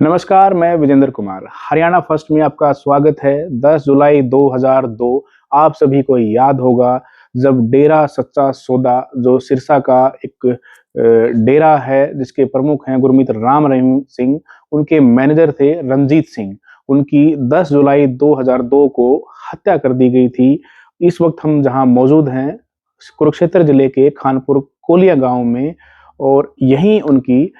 नमस्कार, मैं विजेंद्र कुमार। हरियाणा फर्स्ट में आपका स्वागत है। 10 जुलाई 2002 आप सभी को याद होगा जब डेरा सच्चा सौदा जो सिरसा का एक डेरा है जिसके प्रमुख हैं गुरमीत राम रहीम सिंह, उनके मैनेजर थे रंजीत सिंह। उनकी 10 जुलाई 2002 को हत्या कर दी गई थी। इस वक्त हम जहां मौजूद हैं कुरुक्षेत्र जिले के खानपुर कोलिया गांव में और यहीं उनकी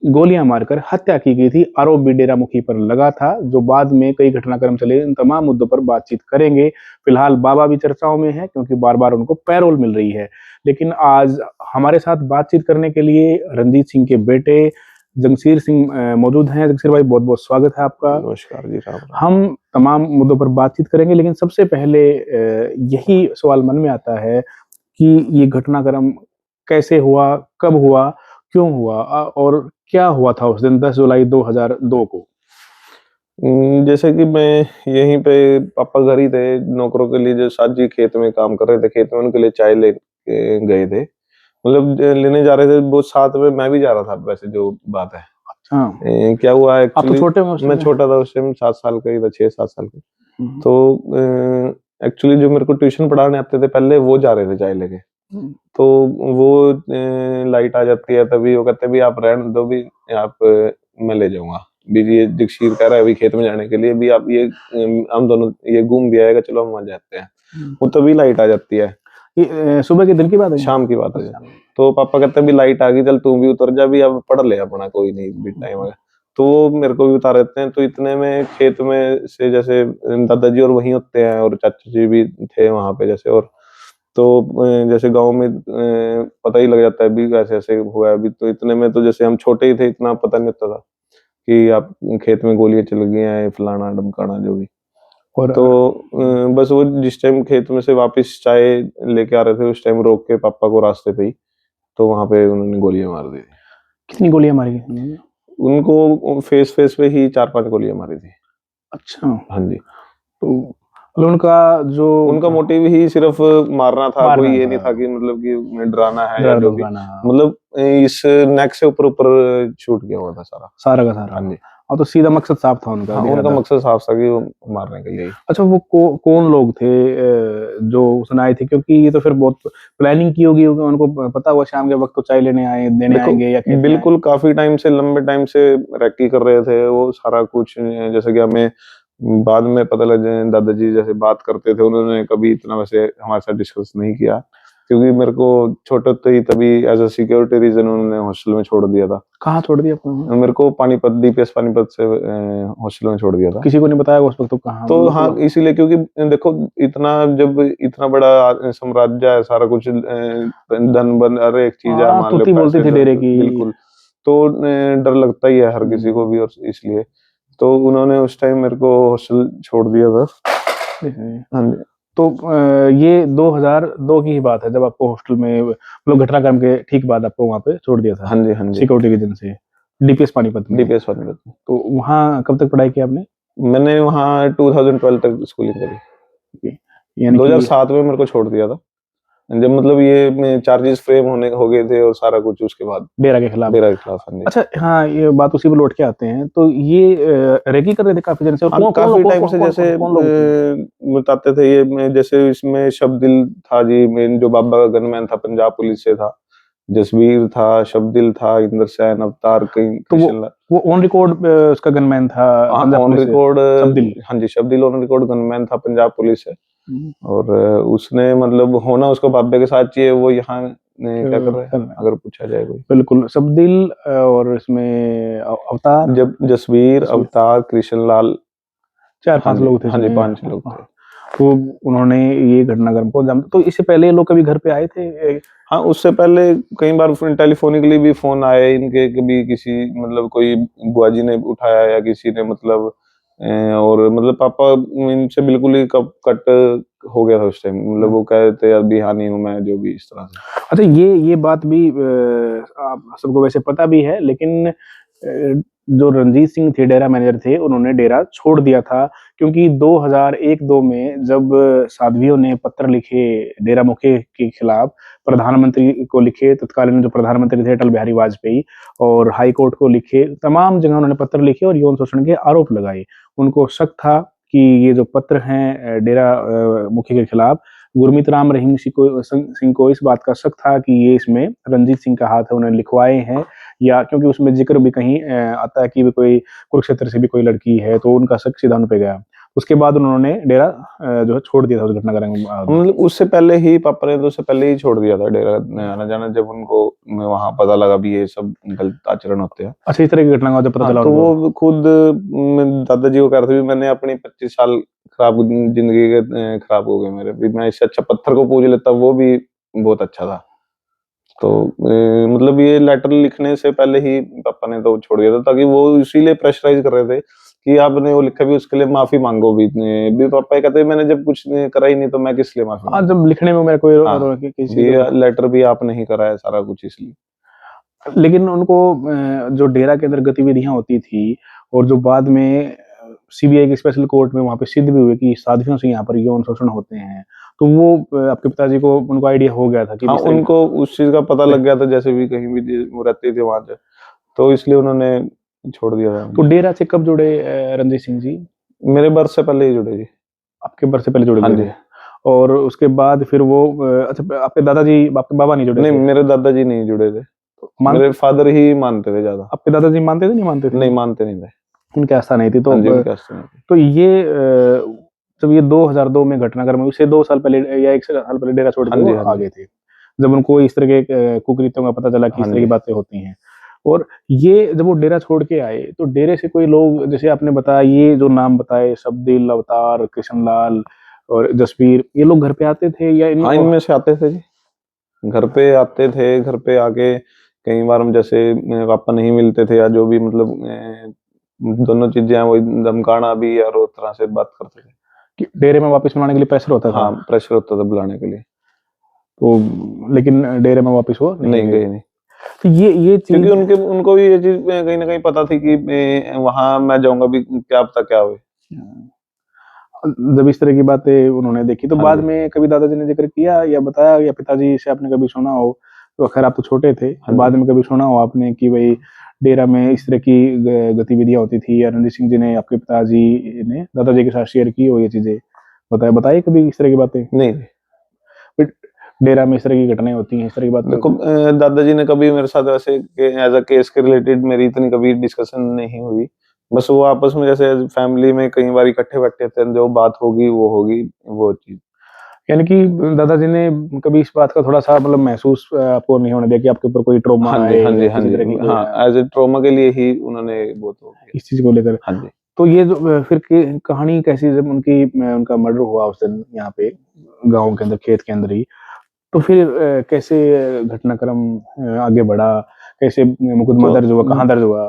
गोलियां मारकर हत्या की गई थी। आरोप भी डेरा मुखी पर लगा था, जो बाद में कई घटनाक्रम चले। इन तमाम मुद्दों पर बातचीत करेंगे। फिलहाल बाबा भी चर्चाओं में है क्योंकि बार-बार उनको पैरोल मिल रही है। लेकिन आज हमारे साथ बातचीत करने के लिए रंजीत सिंह के बेटे जगसीर सिंह मौजूद हैं। जगसीर भाई, बहुत-बहुत स्वागत है आपका। नमस्कार जी, राम राम। हम तमाम मुद्दों पर बातचीत करेंगे, लेकिन सबसे पहले यही सवाल मन में आता है कि ये घटनाक्रम कैसे हुआ, कब हुआ, क्यों हुआ और क्या हुआ था उस दिन 10 जुलाई 2002 को? जैसे कि मैं यहीं पे पापा घर ही थे, नौकरों के लिए जो साजी खेत में काम कर रहे थे, खेत में उनके लिए चाय ले के गए थे। मतलब लेने जा रहे थे, वो साथ में मैं भी जा रहा था वैसे जो बात है। अच्छा, क्या हुआ आप तो एक्चुअली छोटे होंगे उस मैं समय? छोटा था उस टाइम 7 साल का ही था, 6-7 साल का। हुँ, तो एक्चुअली जो मेरे को ट्यूशन पढ़ाने आते थे पहले वो जा रहे थे चाय लेके। हुँ, तो वो लाइट आ जाती है तभी वो कहते हैं, "भी आप रहने दो भी आप मैं ले जाऊँगा।" भी ये जगसीर कह रहा है अभी खेत में जाने के लिए भी आप ये हम दोनों ये घूम भी आएगा, चलो हम वहाँ जाते हैं। हुँ। वो तभी लाइट आ जाती है, ये सुबह के दिन की बात है? शाम की बात है। अच्छा। तो पापा कहते हैं, "भी लाइट आ गई, चल तू भी उतर जा भी अब पढ़ ले अपना कोई नहीं भी टाइम है।" तो वो मेरे को भी उतार देते हैं, तो इतने में खेत में से जैसे दादाजी और वहीं होते हैं और चाचा जी भी थे वहाँ पे जैसे और तो जैसे गाँव में पता ही लग जाता है भी ऐसे-ऐसे हुआ है अभी तो इतने में तो जैसे हम छोटे ही थे इतना पता नहीं होता था कि आप खेत में गोलियाँ चल गई हैं, फलाना-ढमकाना जो भी। और तो बस वो जिस टाइम खेत में से वापस चाय लेके आ रहे थे उस टाइम रोक के पापा को रास्ते पे ही, तो वहाँ पे उन्होंने गोलियाँ मार दी थी। कितनी गोलियाँ मारी गई उन्होंने? उनको फेस पे ही 4-5 गोलियाँ मारी थी। अच्छा, हाँ जी। तो मतलब उनका जो उनका मोटिव ही सिर्फ़ मारना था, कोई मारना ये था, नहीं था कि मतलब कि डराना है या डरा जो भी। धमकाना, मतलब इस नेक से ऊपर शूट किया हुआ था सारा। सारा का सारा। हाँ जी। हाँ, तो सीधा मकसद साफ था उनका, हाँ, उनका इरादा। मकसद साफ था कि वो मारने के लिए ही। अच्छा, वो कौन लोग थे जो उसने आए थे? क्योंकि ये तो फिर बहुत प्लानिंग की होगी उनको पता हुआ शाम के वक़्त तो चाय देने देखो, आएँगे या खेत में आएँ। बिल्कुल काफ़ी टाइम से लंबे टाइम से रेकी कर रहे थे वो सारा कुछ जैसे कि हमें बाद में पता लग जाए दादाजी जैसे बात करते थे, उन्होंने कभी इतना वैसे हमारे साथ डिस्कस नहीं किया। क्योंकि मेरे को छोटे होते ही तभी एज़ अ सिक्योरिटी रीज़न उन्होंने हॉस्टल में छोड़ दिया था। कहाँ छोड़ दिया आपने उन्हें? मेरे को पानीपत डीपीएस पानीपत से हॉस्टल में छोड़ दिया था। किसी को नहीं बताया उस वक़्त तो कहाँ तो हाँ, मतलब इसीलिए क्योंकि देखो इतना जब इतना बड़ा साम्राज्य है, सारा कुछ धन-बन हर एक चीज़ है, हाँ, मान लो तूती बोलती पैसे थी डेरे की। बिल्कुल, तो डर लगता ही है हर किसी को हुँ, भी और इसलिए। तो उन्होंने उस टाइम मेरे को हॉस्टल छोड़ दिया था। हाँ जी। तो ये 2002 की ही बात है जब आपको हॉस्टल में मतलब घटनाक्रम के ठीक बाद आपको वहाँ पे छोड़ दिया था, हाँ जी, हाँ जी। सिक्योरिटी रीज़न से, डीपीएस पानीपत में। डीपीएस पानीपत में। तो वहाँ कब तक पढ़ाई की आपने? मैंने वहाँ 2012 तक स्कूलिंग करी। यानी कि 2007 में मेरे को छोड़ दिया था। जब मतलब ये चार्जेस फ्रेम हो गए थे और सारा कुछ उसके बाद डेरा के खिलाफ। डेरा के खिलाफ। हाँ जी। अच्छा, हाँ, ये बात उसी पे लौट के आते हैं। तो ये रेकी कर रहे थे काफ़ी दिन से और हाँ, कौन कौन लोग काफ़ी कौन टाइम कौन से कौन जैसे कौन कौन लोग थे? बताते थे ये जैसे इसमें शब्दिल था जी, मेन जो बाबा का गनमैन था पंजाब पुलिस से था। जसवीर था, शब्दिल था, इंदर सैन, अवतार कहीं तो कृष्ण ला वो ऑन रिकॉर्ड उसका गनमैन था हाँ, पंजाब ऑन पुलिस से, रिकॉर्ड शब्दिल। हाँ जी, शब्दिल ऑन रिकॉर्ड गनमैन था पंजाब पुलिस से हुँ, और उसने मतलब होना उसको बाबे के साथ चाहिए, वो यहाँ क्या कर रहा है? अगर पूछा जाए कोई। बिल्कुल, शब्दिल और इसमें अवतार, जब जसवीर, तस्वीर अवतार, कृष्ण लाल 4-5 लोग थे हाँ जी, इसमें। 5 लोग थे। तो उन्होंने ये घटनाक्रम को अंजाम तो इससे पहले ये लोग कभी घर पे आए थे? हाँ, उससे पहले कई बार फ़ोन टेलीफ़ोनिकली भी फ़ोन आए इनके कभी किसी मतलब कोई बुआ जी ने उठाया या किसी ने मतलब और मतलब पापा इनसे बिल्कुल ही कब कट हो गया था उस टाइम मतलब वो कह रहे थे अभी यहाँ नहीं हूँ मैं जो भी इस तरह से। अच्छा, ये बात भी आप सबको वैसे पता भी है, लेकिन जो रणजीत सिंह थे, डेरा मैनेजर थे, उन्होंने डेरा छोड़ दिया था क्योंकि 2001-2 में जब साध्वियों ने पत्र लिखे डेरा मुखी के खिलाफ, प्रधानमंत्री को लिखे, तत्कालीन जो प्रधानमंत्री थे अटल बिहारी वाजपेयी, और हाई कोर्ट को लिखे, तमाम जगह उन्होंने पत्र लिखे और यौन शोषण के आरोप लगाए। उनको शक था कि ये जो पत्र हैं डेरा मुखी के खिलाफ, गुरमीत राम रहीम सिंह को इस बात का शक था कि ये इसमें रणजीत सिंह का हाथ है, उन्होंने लिखवाए हैं, या क्योंकि उसमें ज़िक्र भी कहीं आता है कि भी कोई कुरुक्षेत्र से भी कोई लड़की है, तो उनका शक सीधा उन पे गया। उसके बाद उन्होंने डेरा जो है छोड़ दिया था उस घटनाक्रम के बाद। मतलब उससे पहले ही पापा ने तो उससे पहले ही छोड़ दिया था डेरा आना जाना, जब उनको वहां पता लगा भी ये सब गलत आचरण होते हैं। अच्छा, इस तरह की घटना का जब पता चला तो उनको? वो खुद दादाजी को कह रहे थे भी मैंने अपनी 25 साल खराब जिंदगी के खराब हो गए मेरे, भी मैं इससे अच्छा पत्थर को पूज लेता, वो भी बहुत अच्छा था। तो मतलब ये लेटर लिखने से पहले ही पापा ने तो छोड़ दिया था, ताकि वो इसीलिए प्रेशराइज कर रहे थे कि आपने वो लिखा भी उसके लिए माफी मांगो भी पापा ये कहते मैंने जब कुछ करा ही नहीं तो मैं किस लिए माफी हाँ, मांगू। जब लिखने में मेरा कोई हाँ, किसी भी को, लेटर भी आपने ही करा है सारा कुछ इसलिए। लेकिन उनको जो डेरा के अंदर गतिविधियां होती थी और जो बाद में सीबीआई के स्पेशल कोर्ट में वहां पे सिद्ध भी हुए कि साध्वियों से यहाँ पर यौन शोषण होते हैं, तो वो आपके पिताजी को उनको आइडिया हो गया था कि हाँ, इस तरह उनको उस चीज का पता लग गया था, जैसे भी कहीं भी वो रहते थे वहां से, तो इसलिए उन्होंने छोड़ दिया था। तो डेरा से कब जुड़े रणजीत सिंह जी? मेरे बर्थ से पहले ही जुड़े जी। आपके बरस से पहले जुड़ हाँ गए जी। थे? और उसके बाद फिर वो अच्छा, आपके दादाजी, आपके बाबा नहीं जुड़े नहीं, थे? मेरे दादाजी नहीं जुड़े थे, मान मेरे फादर ही मानते थे ज्यादा। आपके दादाजी मानते थे, नहीं मानते थे? नहीं, मानते नहीं थे। उनकी आस्था नहीं थी, तो हाँ जी, उनकी आस्था नहीं थी। तो ये जब ये 2002 में घटनाक्रम हुई, उससे 2 साल पहले या 1 साल पहले डेरा छोड़ के हाँ वो जी, हाँ आ जी। गए थे। जब उनको इस तरह के कुकृत्यों का पता चला कि हाँ इस तरह की जी। बातें होती हैं। और ये जब वो डेरा छोड़ के आए, तो डेरे से कोई लोग, जैसे आपने बताया ये जो नाम बताए, शब्दील, अवतार, कृष्णलाल और जसबीर, ये लोग घर पे आते थे या इन हाँ, इनमें से आते थे जी। घर पे आते थे, घर पे आके कई बार हम जैसे मेरे पापा नहीं मिलते थे या जो भी मतलब दोनों चीजें हैं वही धमकाना भी और उस तरह से बात करते थे। कि डेरे में वापस बुलाने के लिए प्रेशर होता था? हाँ, प्रेशर होता था बुलाने के लिए। तो लेकिन डेरे में वापस वो नहीं नहीं गए। गए नहीं, तो ये क्योंकि चीज़, उनके उनको भी ये चीज कहीं ना कहीं पता थी कि वहां मैं जाऊंगा भी क्या पता क्या हुए। जब इस तरह की बातें उन्होंने देखी, तो हाँ बाद जी। में कभी दादाजी ने ज़िक्र किया या बताया, या पिताजी से आपने कभी सुना हो? तो खैर आप तो छोटे थे, तो हाँ बाद जी। में कभी सुना हो आपने कि भई डेरा में इस तरह की गतिविधियाँ होती थी, या रणजीत सिंह जी ने आपके पिताजी ने दादाजी के साथ शेयर की हो ये चीज़ें? बताई कभी इस तरह की बातें? नहीं, फिर डेरा में इस तरह की घटनाएँ होती हैं, इस तरह की बातें देखो होती हैं? दादाजी ने कभी मेरे साथ ऐसे एज अ केस के रिलेटेड मेरी इतनी कभी डिस्कशन नहीं हुई। बस वो आपस में जैसे फैमिली में कई बार इकट्ठे बैठे थे, जो बात होगी वो चीज। यानी कि दादाजी ने कभी इस बात का थोड़ा-सा मतलब महसूस आपको नहीं होने दिया कि आपके ऊपर कोई ट्रॉमा हाँ जी, आए हाँ जी, या हाँ किसी जी। तरह की कोई हाँ, एज ए ट्रॉमा के लिए ही उन्होंने वो तो किया। इस चीज़ को लेकर। हाँ जी। तो ये जो फिर की कहानी कैसी, जब उनका मर्डर हुआ उस दिन यहाँ पे गाँव के अंदर, खेत के अंदर ही, तो फिर कैसे घटनाक्रम आगे बढ़ा? कैसे मुकदमा तो दर्ज हुआ? कहाँ दर्ज हुआ?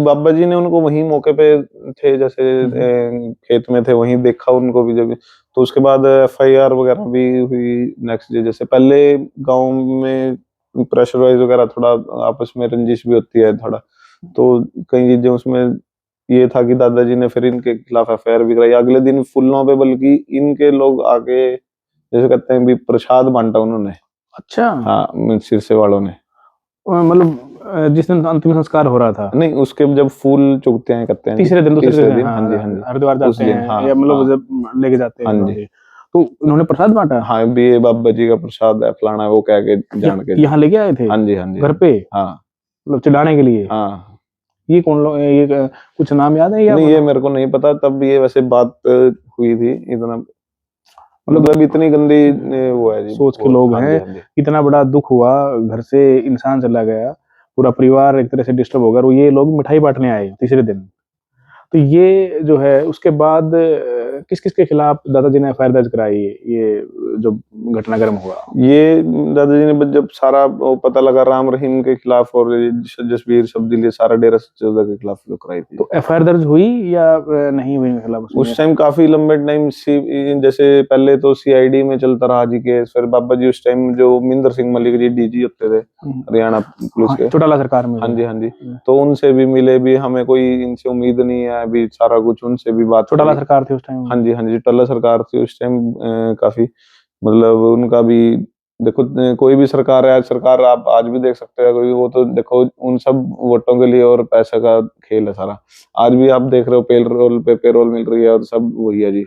बाबा जी ने उनको वहीं मौके पे थे, जैसे हुँ, हुँ। खेत में थे, वहीं देखा उनको भी जब। तो उसके बाद एफआईआर वगैरह भी हुई नेक्स्ट डे। जैसे पहले गांव में प्रेशर वाइज वगैरह थोड़ा आपस में रंजिश भी होती है थोड़ा, तो कई चीजें उसमें ये था कि दादाजी ने फिर इनके खिलाफ एफआईआर भी कराई अगले दिन फुलों पे, बल्कि इनके लोग आके जैसे कहते हैं भी प्रसाद बांटा उन्होंने। अच्छा, हाँ, सिरसे वालों ने। मतलब जिस दिन अंतिम संस्कार हो रहा था, नहीं, उसके जब फूल चुगते हैं करते हैं जी, तीसरे दिन, दूसरे तीसरे दिन, दिन। हाँ जी, हाँ हाँ, जी। हरिद्वार उस जाते दिन हैं हाँ, या मतलब हाँ। जब लेके जाते हाँ हैं वहाँ जी। पे, तो उन्होंने प्रसाद बाँटा? हाँ, भी ये बाबा जी का प्रसाद है, फलाना है, वो कह के जान के जी। यहाँ लेके आए थे? हाँ जी, हाँ जी, घर हाँ जी। पे? हाँ, मतलब चिढ़ाने के लिए? हाँ। ये कौन लोग, ये कुछ नाम याद है या नहीं, ये मेरे को नहीं पता, तब ये वैसे बात हुई थी इतना, मतलब मतलब इतनी गंदी वो है जी सोच के वो। लोग हाँ जी, हैं, हाँ जी। इतना बड़ा दुःख हुआ, घर से इंसान चला गया, पूरा परिवार एक तरह से डिस्टर्ब हो गया और ये लोग मिठाई बाँटने आए तीसरे दिन। तो ये जो है उसके बाद किस किस के खिलाफ दादाजी ने एफआईआर दर्ज कराई, ये जो घटनाक्रम हुआ? ये दादाजी ने जब सारा वो पता लगा राम रहीम के खिलाफ और ये जसबीर शब्दील, ये सारा डेरा सच्चा सौदा के खिलाफ जो कराई थी। तो एफआईआर दर्ज हुई या नहीं हुई इनके खिलाफ? उस टाइम काफी लंबे टाइम जैसे पहले तो सीआईडी में चलता रहा जी केस, फिर बाबा जी उस टाइम जो मिंदर सिंह मलिक जी डीजी होते थे हरियाणा पुलिस के, चौटाला सरकार में। हाँ जी हाँ जी, तो उनसे भी मिले भी, हमें कोई इनसे उम्मीद नहीं है अभी, सारा कुछ उनसे भी बात। चौटाला सरकार थी उस टाइम? हाँ जी चौटाला सरकार थी उस टाइम। काफी मतलब उनका भी देखो, कोई भी सरकार है, सरकार आप आज भी देख सकते हैं कोई, वो तो देखो उन सब वोटों के लिए और पैसे का खेल है सारा। आज भी आप देख रहे हो पेरोल पे पेरोल मिल रही है और सब वही है जी।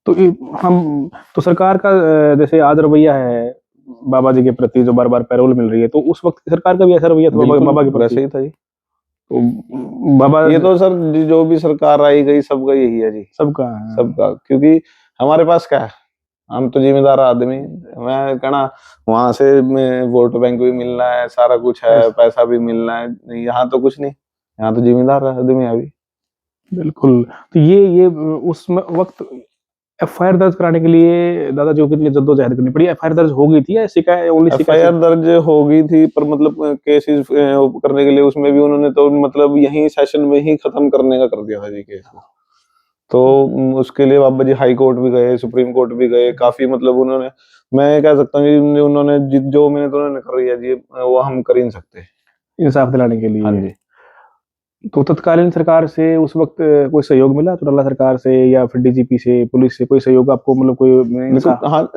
तो हम तो सरकार का जैसे आज रवैया है बाबा जी के प्रति, जो बार बार पैरोल मिल रही है, तो उस वक्त सरकार का भी ऐसा रवैया था बाबा के प्रति? वैसे ही था जी। तो बाबा ये तो सर जो भी सरकार आई गई सबका यही है जी, सबका क्योंकि हमारे पास क्या है, हम तो जिम्मेदार आदमी। मैं कहना वहां से वोट बैंक भी मिलना है, सारा कुछ है, पैसा भी मिलना है, यहाँ तो कुछ नहीं, यहाँ तो जिम्मेदार आदमी है अभी। बिल्कुल। तो ये उस वक्त एफआईआर दर्ज कराने के लिए दादाजी को कितनी जद्दोजहद करनी पड़ी? एफआईआर दर्ज हो गई थी या एफआईआर दर्ज हो गई थी, पर मतलब केसेस करने के लिए उसमें भी उन्होंने तो मतलब यही सेशन में ही खत्म करने का कर दिया था जी केस को। तो उसके लिए बाबा जी हाई कोर्ट भी गए, सुप्रीम कोर्ट भी गए, काफी मतलब उन्होंने, मैं कह सकता हूँ कि उन्होंने जो मेहनत उन्होंने कर रही है जी, वो हम कर ही नहीं सकते इंसाफ दिलाने के लिए। हाँ जी। तो तत्कालीन सरकार से उस वक्त कोई सहयोग मिला, चौटाला सरकार से या फिर डीजीपी से, पुलिस से कोई सहयोग आपको, मतलब कोई देखो हाँ,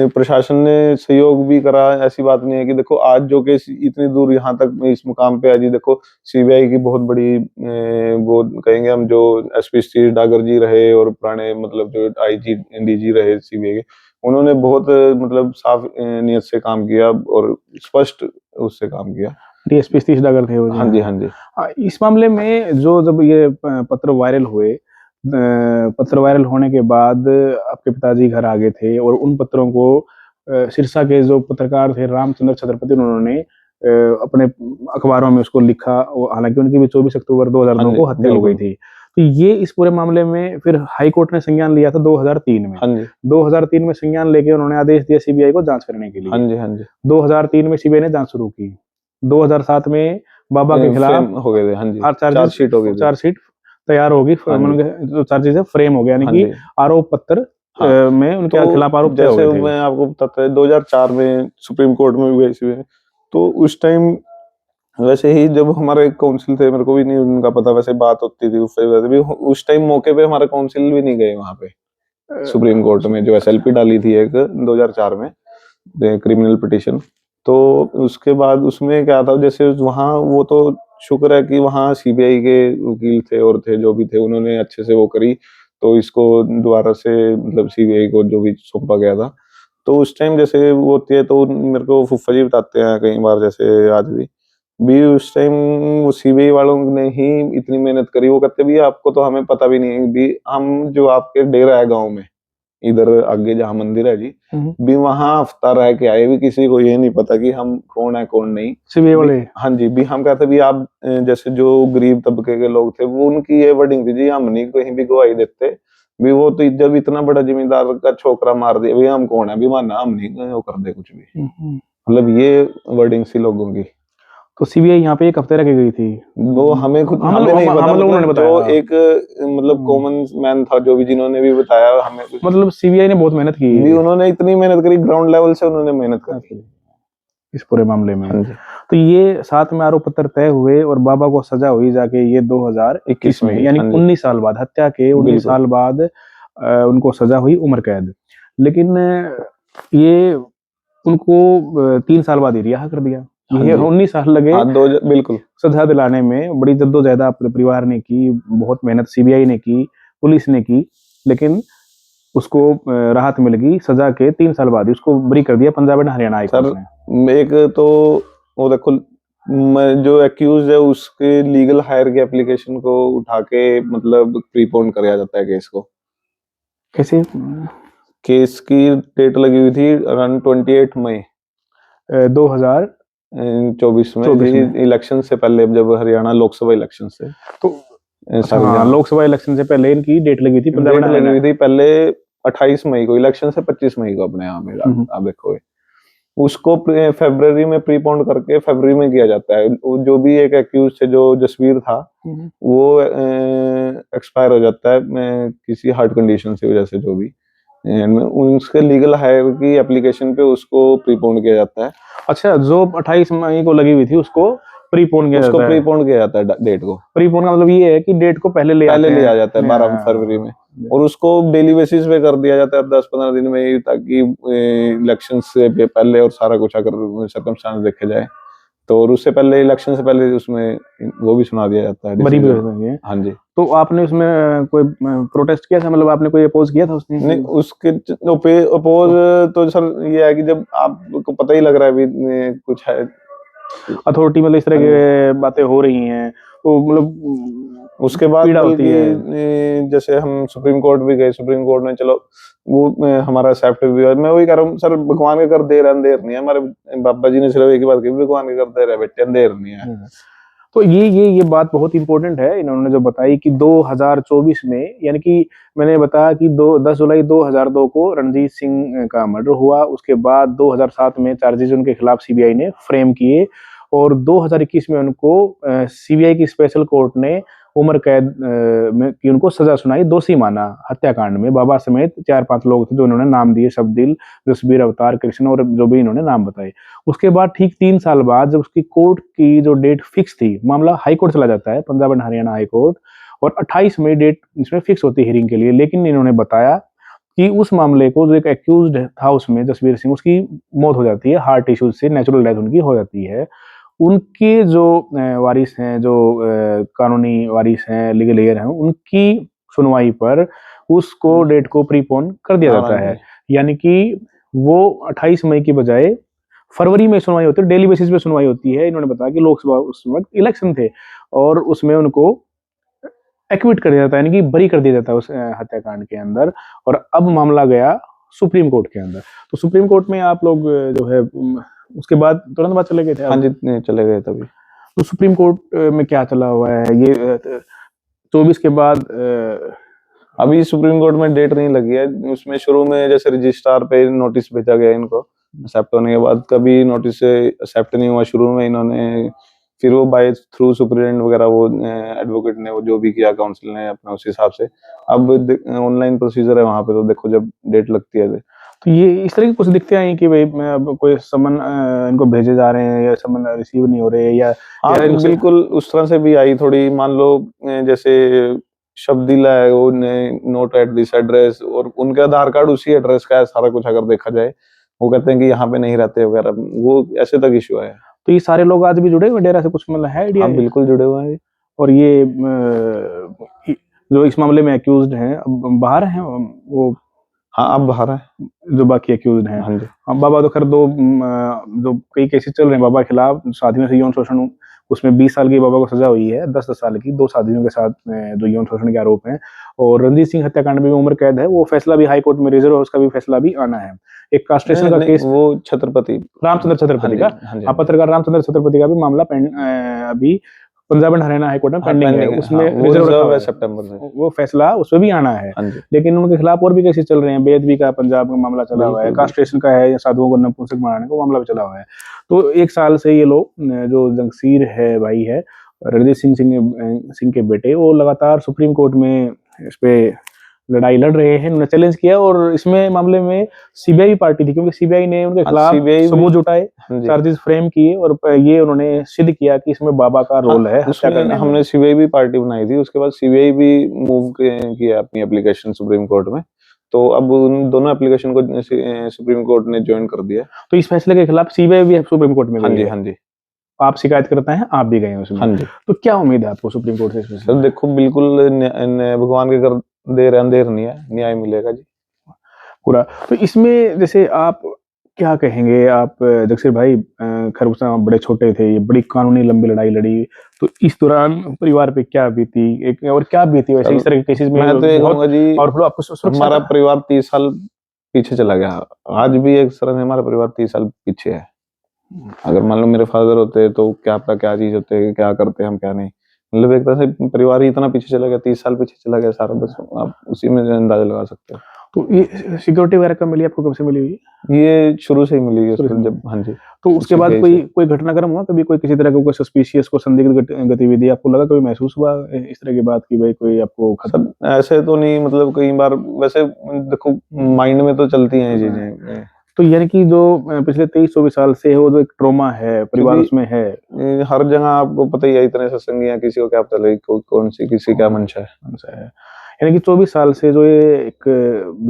प्रशासन ने सहयोग भी करा, ऐसी बात नहीं है कि देखो आज जो केस इतनी दूर यहाँ तक इस मुकाम पे है जी, देखो सीबीआई की बहुत बड़ी वो कहेंगे हम, जो एसपी श्री डागर जी रहे और पुराने मतलब जो आईजी डीजी रहे सीबीआई के, उन्होंने बहुत मतलब साफ नियत से काम किया और स्पष्ट उससे काम किया। डीएसपी सतीश डागर थे वो? हाँ जी हाँ जी। इस मामले में जब ये पत्र वायरल हुए, पत्र वायरल होने के बाद आपके पिताजी घर आ गए थे और उन पत्रों को सिरसा के जो पत्रकार थे रामचंद्र छत्रपति, उन्होंने अपने अखबारों में उसको लिखा। हालांकि उनकी भी 24 अक्टूबर 2009 को हत्या हो गई थी। तो ये इस पूरे मामले में फिर हाई कोर्ट ने संज्ञान लिया था 2003 में। हाँ जी। 2003 में संज्ञान लेके उन्होंने आदेश दिया सीबीआई को जांच करने के लिए। हाँ जी हाँ जी। 2003 में सीबीआई ने जांच शुरू की। 2007 में बाबा के खिलाफ हो गए थे, हाँ जी, चार्जशीट हो गई, चार्जशीट तैयार होगी, जो चार्जेस है फ्रेम हो गया, यानी कि आरोप पत्र में उनके खिलाफ आरोप तय हो गए थे। जैसे मैं आपको बताता हूँ 2004 में सुप्रीम कोर्ट में भी गए, तो उस टाइम वैसे ही जब हमारे काउंसिल थे, मेरे को भी नहीं उनका पता, वैसे बात होती थी उस टाइम मौके पे हमारे काउंसिल भी नहीं गए वहां पे सुप्रीम कोर्ट में, जो एसएलपी डाली थी एक 2004 में क्रिमिनल पिटीशन। तो उसके बाद उसमें क्या था, जैसे वहाँ वो तो शुक्र है कि वहाँ सीबीआई के वकील थे और थे जो भी थे, उन्होंने अच्छे से वो करी, तो इसको दोबारा से मतलब सीबीआई को जो भी सौंपा गया था। तो उस टाइम जैसे वो होती है, तो मेरे को फुफ्फा जी बताते हैं कई बार, जैसे आज भी उस टाइम वो सीबीआई वालों ने ही इतनी मेहनत करी। वो कहते भी आपको तो हमें पता भी नहीं है भी हम जो आपके डेरा है गाँव में इधर आगे जहाँ मंदिर है जी, भी वहाँ हफ्ता रह के आए, भी किसी को ये नहीं पता कि हम कौन है कौन नहीं सीबीआई वाले। हाँ जी, भी हम कहते भी आप जैसे जो गरीब तबके के लोग थे, वो उनकी ये वर्डिंग थी जी, हम नहीं कहीं भी गवाही देते भी, वो तो जब इतना बड़ा जिम्मेदार का छोकरा मार दिया, भी हम कौन है भी माना, हम नहीं वो कर दे कुछ भी, मतलब ये वर्डिंग सी लोगों की। तो सीबीआई यहाँ पे एक हफ्ते रह के गई थी, वो हमें खुद हमें नहीं पता, मतलब जो एक मतलब कॉमन मैन था जो भी, जिन्होंने भी बताया हमें, मतलब सीबीआई ने बहुत मेहनत की भी, उन्होंने इतनी मेहनत करी, ग्राउंड लेवल से उन्होंने मेहनत करी इस पूरे मामले में। तो ये 7 में आरोप पत्र तय हुए और बाबा को सजा हुई जाके ये 2021 में, यानी 19 साल बाद, हत्या के 19 साल बाद उनको सजा हुई उम्र कैद। लेकिन ये उनको 3 साल बाद ही रिहा कर दिया। ये 19 साल लगे बिल्कुल सजा दिलाने में। बड़ी जद्दोजहद अपने परिवार ने की, बहुत मेहनत सीबीआई ने की, पुलिस ने की, लेकिन उसको राहत मिल गई। सजा के 3 साल बाद उसको बरी कर दिया Punjab and Haryana high court ने। एक तो वो देखो, जो एक्यूज है उसके लीगल हायर के एप्लीकेशन को उठा के मतलब प्रीपोन कराया जाता है केस को। कैसे? केस की डेट लगी हुई थी अराउंड 28 मई 2024 में, इलेक्शन से पहले, जब हरियाणा लोकसभा इलेक्शन से। तो अच्छा, हाँ, लोकसभा इलेक्शन से पहले इनकी डेट लगी थी पंजाब डेट एंड लगी हरियाणा। हुई थी पहले 28 मई को, इलेक्शन से 25 मई को अपने यहाँ में, हम्म, आप देखोगे उसको फरवरी में प्रीपोन करके फरवरी में किया जाता है। जो भी एक एक्यूज थे, जो जसवीर था, हम्म। वो एक्सपायर हो जाता है किसी हार्ट कंडीशन की वजह से, जो भी उसके लीगल हायर की एप्लीकेशन पे उसको प्रीपोन किया जाता है। अच्छा, जो 28 मई को लगी हुई थी उसको प्रीपोन किया उसको जाता है। प्रीपोन किया जाता है डेट को, प्रीपोन का मतलब ये है कि डेट को पहले ले पहले आते लिया हैं। जाता है 12 फरवरी में, और उसको डेली बेसिस पे कर दिया जाता है 10-15 दिन में ही, ताकि इलेक्शन से पहले और सारा कुछ अगर सर्कमस्टांस देखे जाए तो, और उससे पहले इलेक्शन से पहले उसमें वो भी सुना दिया जाता है बरी भी हो डिसीजन। सकती है। हाँ जी। तो आपने उसमें कोई प्रोटेस्ट किया था, मतलब आपने कोई अपोज किया था उसने? नहीं, उसके अपोज तो सर ये है कि जब आपको पता ही लग रहा है अभी कुछ है, अथॉरिटी मतलब इस तरह हाँ जी, की बातें हो रही हैं, तो मतलब उसके बाद पीड़ा होती बल्कि है। जैसे हम सुप्रीम कोर्ट भी गए, सुप्रीम कोर्ट ने चलो वो हमारा एक्सेप्ट भी हुआ। मैं वही कह रहा हूँ सर, भगवान के कर देर अंधेर नहीं है। हमारे बाबा जी ने सिर्फ एक ही बात कही, भगवान के कर देर है बेटे, अंधेर नहीं है। हम्म। तो ये बात बहुत इंपॉर्टेंट है इन्होंने जो बताई कि 2024 में, यानी कि मैंने बताया कि 10 जुलाई 2002 को रणजीत सिंह का मर्डर हुआ। उसके बाद 2007 में चार्जेस उनके खिलाफ सीबीआई ने फ्रेम किए, और 2021 में उनको सीबीआई की स्पेशल कोर्ट ने उम्र कैद में की उनको सजा सुनाई, दोषी माना हत्याकांड में। बाबा समेत 4-5 लोग थे जो इन्होंने नाम दिए, शब्दिल, जसबीर, अवतार, कृष्ण और जो भी इन्होंने नाम बताए। उसके बाद ठीक 3 साल बाद जब उसकी कोर्ट की जो डेट फिक्स थी, मामला हाई कोर्ट चला जाता है, Punjab and Haryana high court, और 28 मई डेट इसमें फिक्स होती है हियरिंग के लिए। लेकिन इन्होंने बताया कि उस मामले को, जो एक एक्यूज्ड था उसमें जसवीर सिंह, उसकी मौत हो जाती है हार्ट इश्यूज से, नेचुरल डेथ उनकी हो जाती है। उनके जो वारिस हैं, जो कानूनी वारिस हैं, लीगल हेयर हैं, उनकी सुनवाई पर उसको डेट को प्रीपोन कर दिया हाँ जाता जी, है। यानी कि वो 28 मई की बजाय फरवरी में सुनवाई होती है, डेली बेसिस पे सुनवाई होती है। इन्होंने बताया कि लोकसभा उस वक्त इलेक्शन थे, और उसमें उनको एक्विट कर दिया जाता है, यानी कि बरी कर दिया जाता है उस हत्याकांड के अंदर। और अब मामला गया सुप्रीम कोर्ट के अंदर। तो सुप्रीम कोर्ट में आप लोग जो है उसके बाद तुरंत बाद चले गए थे हाँ आप? जी, चले गए तभी। तो सुप्रीम कोर्ट में क्या चला हुआ है ये 24 के बाद? अभी सुप्रीम कोर्ट में डेट नहीं लगी है। उसमें शुरू में जैसे रजिस्ट्रार पे नोटिस भेजा गया इनको, एक्सेप्ट होने के बाद कभी नोटिस एक्सेप्ट नहीं हुआ शुरू में। इन्होंने फिर वो बाय थ्रू सुप्रीडेंट वगैरह, वो एडवोकेट ने वो जो भी किया, काउंसिल ने अपना उस हिसाब से। अब ऑनलाइन प्रोसीजर है वहां पे, तो देखो जब डेट लगती है। तो ये इस तरह की कुछ दिक्कतें आई कि भाई मैं अब कोई समन इनको भेजे जा रहे हैं, या समन रिसीव नहीं हो रहे, हाँ, या इनसे बिल्कुल उस तरह से भी आई थोड़ी। मान लो जैसे शब्दीला है, वो नोट एट दिस एड्रेस, और उनके आधार कार्ड उसी एड्रेस का है, सारा कुछ अगर देखा जाए। वो कहते हैं कि यहाँ पे नहीं रहते वगैरह, वो ऐसे तक इशू है। तो ये सारे लोग आज भी जुड़े हुए डेरा से, कुछ मतलब है आइडिया? हाँ, बिल्कुल जुड़े हुए हैं। और ये जो इस मामले में अक्यूज्ड हैं, अब बाहर हैं वो, हाँ, अब बाहर है। जो बाकी अक्यूज्ड हैं? हाँ जी। अब बाबा तो खैर दो जो कई केसेस चल रहे हैं बाबा के खिलाफ, साधियों से यौन शोषण, उसमें 20 साल की बाबा को सजा हुई है, 10-10 साल की, 2 साधियों के साथ जो यौन शोषण के आरोप हैं। और रणजीत सिंह हत्याकांड में भी उम्र कैद है, वो फैसला भी हाई कोर्ट में रिजर्व है, उसका भी फैसला भी आना है। एक कास्ट्रेशन का नहीं, केस, वो छत्रपति। रामचंद्र हाँ छत्रपति जी, का, हाँ जी, हाँ, हाँ जी। पत्रकार रामचंद्र छत्रपति का भी मामला अभी Punjab and Haryana high court में हाँ, पेंडिंग है, पेंडिंग है। हाँ, उसमें वो रिजर्व रखा रिजर्व हुआ है है, सितंबर से। वो फैसला उसमें भी आना है। हाँ जी, लेकिन उनके खिलाफ और भी केसेस चल रहे हैं, बेदबी का पंजाब का मामला चला हुआ है, बिल्कुल बिल्कुल। कास्ट्रेशन का है, या साधुओं को नपुंसक बनाने का मामला भी चला हुआ है। तो 1 साल से ये लोग जो जंगसीर है भाई है, रणजीत सिंह के बेटे, वो लगातार सुप्रीम कोर्ट में इस पे लड़ाई लड़ रहे हैं। उन्होंने चैलेंज किया, और इसमें मामले में सीबीआई भी पार्टी थी, क्योंकि सीबीआई ने उनके हाँ, खिलाफ सीबीआई भी। सबूत जुटाए, हाँ जी। चार्जेस फ्रेम किए, और ये उन्होंने सिद्ध किया कि इसमें बाबा का हाँ, रोल है हत्या उसमें करने में। हमने सीबीआई भी पार्टी बनाई थी। उसके बाद सीबीआई भी मूव किया अपनी एप्लीकेशन सुप्रीम कोर्ट में। तो अब उन दोनों एप्लीकेशन को सुप्रीम कोर्ट ने ज्वाइन कर दिया। तो इस फैसले के खिलाफ सीबीआई भी सुप्रीम कोर्ट में हाँ गई जी, है, हाँ जी, आप शिकायत करते हैं, आप भी गए हैं उसमें। हाँ जी। तो क्या उम्मीद है आपको सुप्रीम कोर्ट से इस फैसले सर में? देखो, बिल्कुल भगवान के कर देर अंधेर नहीं है, न्याय मिलेगा जी। पूरा। तो इसमें जैसे आप क्या कहेंगे, आप जगसीर भाई, खैर उस समय आप बड़े छोटे थे, ये बड़ी कानूनी लंबी लड़ाई लड़ी, तो इस दौरान परिवार पे क्या बीती, एक और क्या बीती वैसे सर इस तरह के केसेस में? मैं तो ये बहुत कहूंगा जी, पावरफुल, आपको सुरक्षा हमारा का। परिवार 30 साल पीछे चला गया। आज भी एक तरह से हमारा परिवार 30 साल पीछे है। अगर मान लो मेरे फादर होते तो क्या पता क्या चीज होते, क्या करते हम क्या नहीं। मतलब एक तरह से परिवार ही इतना पीछे चला गया, 30 साल पीछे चला गया सारा, बस आप उसी में अंदाजा लगा सकते हो। तो ये सिक्योरिटी वगैरह कब मिली आपको, कब से मिली हुई है? ये शुरू से ही मिली है शुरू से उसको, मिली। जब हाँ जी, तो उसके बाद सीबीआई कोई से। कोई घटनाक्रम हुआ कभी, कोई किसी तरह का कोई सस्पिशियस, को संदिग्ध गतिविधि आपको लगा, कभी महसूस हुआ इस तरह की बात कि भाई कोई आपको खतरा? सब ऐसे तो नहीं, मतलब कई बार वैसे देखो माइंड में तो चलती हैं ये चीजें, तो यानी कि जो पिछले 23-24 साल से है, वो जो एक ट्रॉमा है परिवार क्योंकि उसमें है। हर जगह आपको पता ही है, इतने सत्संगियां, किसी को क्या पता लगे कौन सी किसी क्या मंशा है। ऐसा है। यानी कि 24 साल से जो ये एक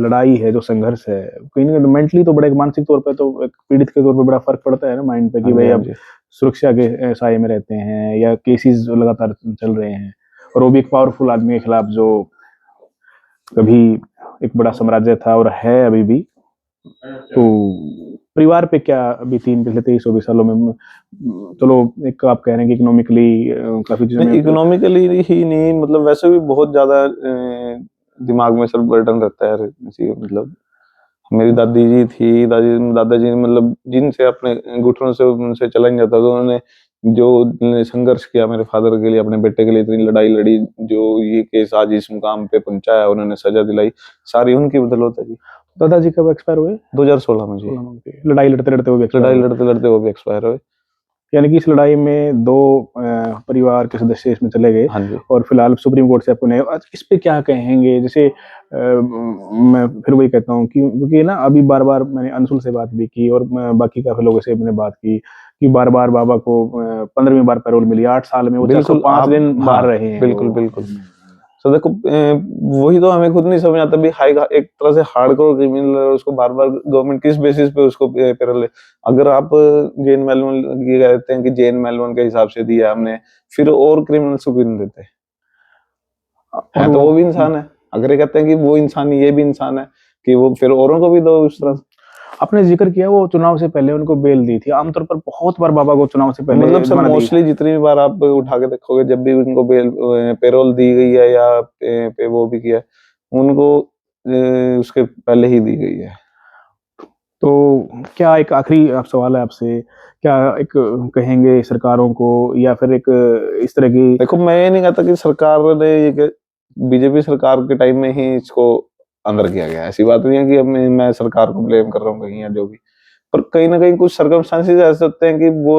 लड़ाई है, जो संघर्ष है, कहीं ना कहीं मेंटली तो बड़ा, एक मानसिक तौर पे तो एक पीड़ित के तौर पे बड़ा फर्क पड़ता है ना माइंड पे, कि हाँ जी, भाई हाँ अब जी। सुरक्षा के साए में रहते हैं, या केसेस लगातार चल रहे हैं, और वो भी एक पावरफुल आदमी के खिलाफ, जो कभी एक बड़ा साम्राज्य था और है अभी भी। तो परिवार पे क्या बीती इन पिछले 23-24 सालों में? चलो, एक आप कह रहे हैं कि इकोनॉमिकली काफी चीजों में इकोनॉमिकली ही नहीं, मतलब वैसे भी बहुत ज्यादा दिमाग में सर बर्डन रहता है किसी, मतलब मेरी दादी जी थी, दादाजी ने मतलब जिनसे अपने घुटनों से उनसे चला नहीं जाता, तो उन्होंने जो संघर्ष किया मेरे फादर के लिए, अपने बेटे के लिए इतनी लड़ाई लड़ी, जो ये केस आज इस मुकाम पे पहुंचाया, उन्होंने सजा दिलाई, सारी उनकी बदौलत है जी। दादाजी कब एक्सपायर हुए? 2016 में जी। 16 में के लड़ाई लड़ते लड़ते वो भी एक्सपायर लड़ाई हुए। लड़ते लड़ते वो भी एक्सपायर हुए। यानी कि इस लड़ाई में दो परिवार के सदस्य इसमें चले गए, हाँ जी। और फिलहाल सुप्रीम कोर्ट से आपको न्याय। आज इस पे क्या कहेंगे? जैसे मैं फिर वही कहता हूँ कि क्योंकि ना अभी बार बार मैंने अंशुल से बात भी की, और बाकी काफी लोगों से मैंने बात की, कि बार बार बाबा को 15वीं बार पैरोल मिली, 8 साल में वो बिल्कुल 405 आप, दिन बाहर हाँ, रहे हैं बिल्कुल, वो। बिल्कुल। तो देखो वही तो हमें खुद नहीं समझ आता भी, हाई एक तरह से हार्डकोर क्रिमिनल है, उसको बार-बार गवर्नमेंट किस बेसिस पे उसको पैरोल ले। अगर आप जेन मेलवन ये कहते हैं कि जेन मेलवन के हिसाब से दिया हमने, फिर और क्रिमिनल्स को क्यों नहीं देते? और है तो वो भी इंसान है। अगर ये कहते हैं कि वो इंसान, ये भी इंसान है, कि वो फिर औरों को भी दो उस तरह से। आपने जिक्र किया वो चुनाव से पहले उनको बेल दी थी। आमतौर पर बहुत बार बाबा को चुनाव से पहले मतलब सर जमानत दी। मोस्टली जितनी भी बार आप उठा के देखोगे, जब भी उनको पैरोल दी गई है या पे वो भी किया है, उनको उसके पहले ही दी गई है। तो क्या एक आखिरी आप सवाल है आपसे, क्या एक कहेंगे सरकारों को, या फिर एक इस तरह की? देखो मैं ये नहीं कहता कि सरकार ने ये बीजेपी सरकार के टाइम में ही इसको अंदर किया गया है। ऐसी बात नहीं है कि अब मैं सरकार को ब्लेम कर रहा हूँ कहीं या जो भी। पर कहीं न कहीं कुछ सर्कमस्टेंसेस ऐसे होते हैं कि वो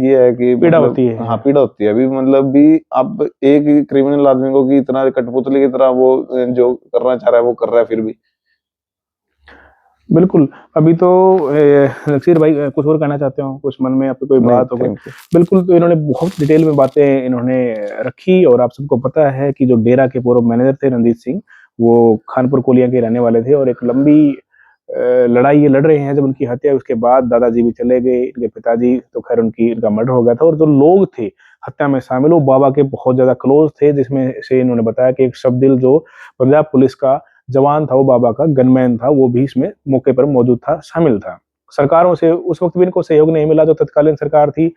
ये है कि पीड़ा मतलब होती है। हाँ, पीड़ा होती है। अभी मतलब भी अब एक क्रिमिनल आदमी को कि इतना कठपुतली की तरह वो जो करना चाह रहा है वो कर रहा है फिर भी। बिल्कुल। अभी तो नसीर भाई कुछ और कहना चाहते हो? कुछ मन में आपकी कोई नहीं, बात हो कोई? Thank you. बिल्कुल, तो इन्होंने बहुत डिटेल में बातें इन्होंने रखी, और आप सबको पता है कि जो डेरा के पूर्व मैनेजर थे रणजीत सिंह, वो खानपुर कोलिया के रहने वाले थे, और एक लंबी लड़ाई ये लड़ रहे हैं। जब उनकी हत्या, उसके बाद दादाजी भी चले गए, इनके पिताजी तो खैर इनका मर्डर हो गया था, और जो लोग थे हत्या में शामिल, वो बाबा के बहुत ज्यादा क्लोज थे, जिसमें से इन्होंने बताया कि एक शब्दिल जो पंजाब पुलिस का जवान था, वो बाबा का गनमैन था, वो भी इसमें मौके पर मौजूद था, शामिल था। सरकारों से उस वक्त भी इनको सहयोग नहीं मिला, जो तत्कालीन सरकार थी।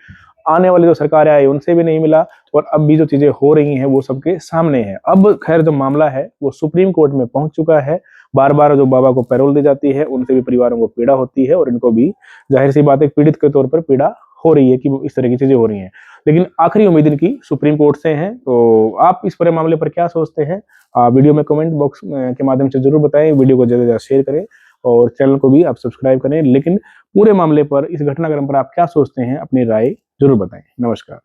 आने वाली जो सरकारें आई, उनसे भी नहीं मिला, और अब भी जो चीजें हो रही हैं वो सबके सामने है। अब खैर जो मामला है वो सुप्रीम कोर्ट में पहुंच चुका है। बार बार जो बाबा को पैरोल दी जाती है, उनसे भी परिवारों को पीड़ा होती है, और इनको भी जाहिर सी बात है पीड़ित के तौर पर पीड़ा हो रही है कि इस तरह की चीजें हो रही हैं। लेकिन आखिरी उम्मीद इनकी सुप्रीम कोर्ट से है। तो आप इस पूरे मामले पर क्या सोचते हैं? वीडियो में कमेंट बॉक्स के माध्यम से जरूर बताएं। वीडियो को ज्यादा से ज्यादा शेयर करें, और चैनल को भी आप सब्सक्राइब करें। लेकिन पूरे मामले पर, इस घटनाक्रम पर आप क्या सोचते हैं, अपनी राय जरूर बताएं। नमस्कार।